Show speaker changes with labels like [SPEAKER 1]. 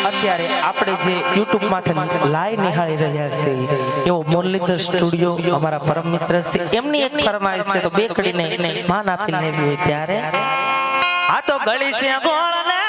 [SPEAKER 1] અત્યારે આપણે જે YouTube માંથી લાઈવ નિહાળી રહ્યા છે એવો મુરલીધર સ્ટુડિયો અમારા પરમ મિત્ર છે એમની એક ફરમાઈશ છે તો બે કડીને માન આપીને હોય ત્યારે આ તો ગળી છે ગોળ ને